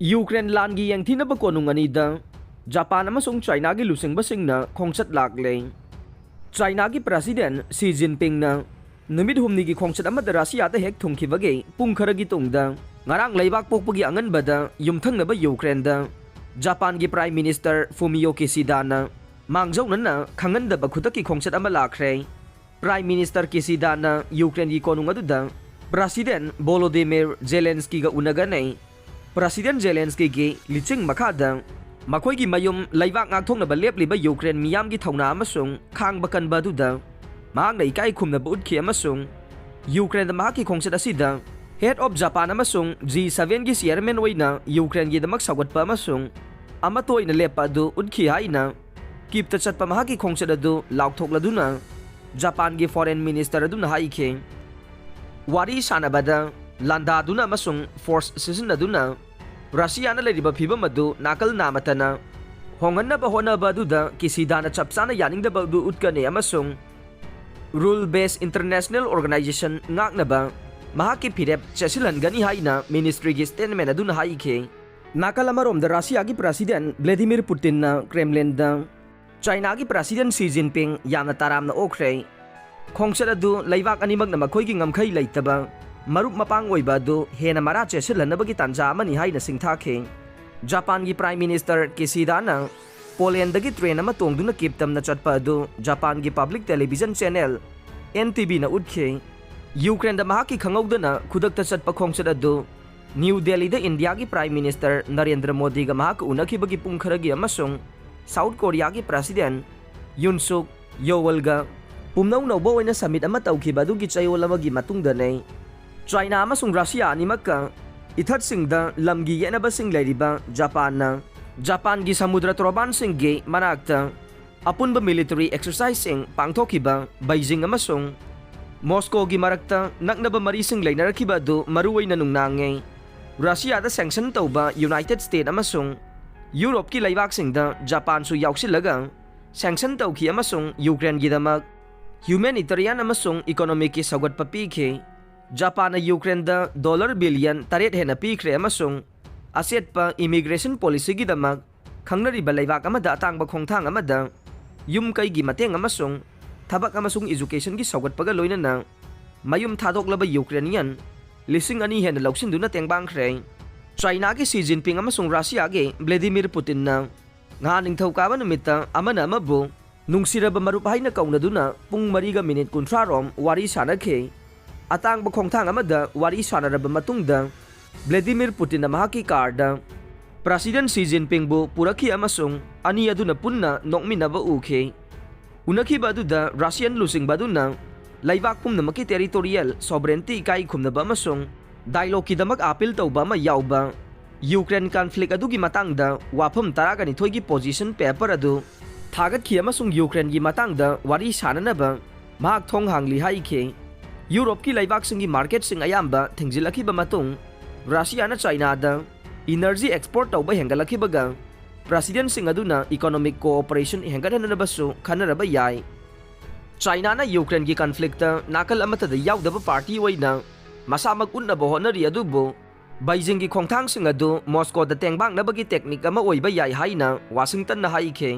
Ukraine लानगी यंगथीनब कोनुंगनीदा Japan अमसुंग China की लुसिंगबसिंगना खोंगचत लाकले China की president सी Jinping ना नुमित हुमनी की खोंगचत अमद रशियादा हेक थुंखिबगे पुंग खरगी तुंगदा ngarang leibak pokpagi anganbada yumthangnaba Ukraine-da Japan की प्राइम मिनिस्टर फुमियो किशिदा ना मांगजौनना खंगनदबा खुदकी खोंगचत अमा लाखरे प्राइम मिनिस्टर किशिदा ना यूक्रेन की कोनुंग अदुदा प्रेसिडेंट वोलोदिमिर जेलेंस्की गा उनगने प्रेसिडेंट जेलेंस्की की लिचिंग मखादा मखोइगी मयुम लेबाक ngakthoknaba lepliba यूक्रेन मियामगी थौना अमसुंग खांगबा कनबा दुदा मांगना इकाई खुमनबा उतखि अमसुंग यूक्रेन दा माकी खोंगचत असिदा हेड ऑफ जापान अमसुंग G7 की चेयरमैन ओइना यूक्रेन की दमक सगवटपा अमसुंग अमतोइना लेपा अदु उतखि हाइना किपता चटपा माकी खोंगचत अदु लाउथोक्लदुना जापान की फॉरेन मिनिस्टर अदुना हाइखे वारी सानाबादा लांदादुना अमसुंग फोर्स सिजनदुना रशियाना लेरिबा फिबम अदु नाकल नामतना होंगन्नबा होनबा अदुदा किशिदाना चपचाना यानिंगदबा अदु उतकने अमसुंग rule based international organization ngaknaba mahaki phirep chesilhangani haina ministry gi statement aduna haike nakal amarom da Russia gi president Vladimir Putin na Kremlin da China gi president Xi Jinping yamna taramna okre khongchat adu leibak animak na makhoi gi ngamkhai leitaba marup mapang oiba du hena mara chesilhanaba gi tanja amani haina singthakhe Japan gi prime minister Kishida na Poland gi train ama tongduna kiptam na chatpa adu Japan gi public television channel NTV na utkhe Ukraine महाकी खंगौदना खुदकता चटपा खोंगचत अदु न्यू दिल्ली दा India की prime minister Narendra Modi गा महाक उनखिबगी पुंखरगी अमसुंग south Korea की प्रेसिडेंट युन सुक योवल गा पुमनौ नौबो ओइना समिट अमा तौखिबा दुगी चयोल अमगी मतुंगदने चाइना अमसुंग रशिया अनिमक्का इथत सिंगदा लमगी येनबा सिंग लेरिबा जापान की समुद्र तोरबान सिंग गे मनाक्ता अपुनबा मिलिटरी एक्सरसाइज सिंग पांगथोखिबा बीजिंग अमसुंग मॉस्को की मरक्ता नकनबा मरीसिंग लेनरखिबा दु मरुवैना नुंगनांगे रशिया दा सैंक्शन तौबा यूनाइटेड स्टेट अमसुंग यूरोप की लेबाकसिंगदा जापान सु याउसिलगा सैंक्शन तौखि अमसुंग यूक्रेन की दमक ह्यूमैनिटेरियन अमसुंग इकोनॉमिक की सगवटपा पीखे जापान यूक्रेन दा $8 बिलियन हेना पीख्रे अमसुंग असेटपा इमिग्रेशन पॉलिसी की दमक खंगनरिबा लेबाक अमदा अतांगबा खोंगथांग अमदा युम कैगी मतेंग अमसुंग थबक अमसुंग एजुकेशन की सौगटपगा लोइनना मयुम थादोकलबा यूक्रेनियन लिसिंग अनि हेन लौसिंदुना तेंगबांखरे चाइना की सी जिनपिंग अमसुंग रशिया के व्लादिमीर पुतिन ना nga ningthaukaaba numita amana amabu nungsiraba marup haina kaunaduna pung 4:30 rom wari sanakhe atangba khongthang amada wari sanaraba matungda Vladimir Putin mahaki karda President Xi Jinping bu purakhi amasung ani aduna punna nokminaba ukhe unakhi baduda Russian lusing baduna laibak pumnamaki territorial sovereignty kai khumnaba amasung dialogue kidamak appeal tauba ma yauba Ukraine conflict adugi matangda wafam taragani thoigi position paper adu thagat khi amasung Ukraine gi matangda wari sananaba mahak thong hangli haikhe Europe ki laibak singi market sing ayamba thingzilakhi ba matung Russia na China da energy export tauba hengalakhi baga President sing aduna economic cooperation hengadana basu khanaraba yai China na Ukraine gi conflict ta nakal amata da yaudaba party oina masamak unna bo honari adubo Beijing ki khongthang sing adu Moscow da tengbang nabagi technique ama oiba yai haina Washington na haikhe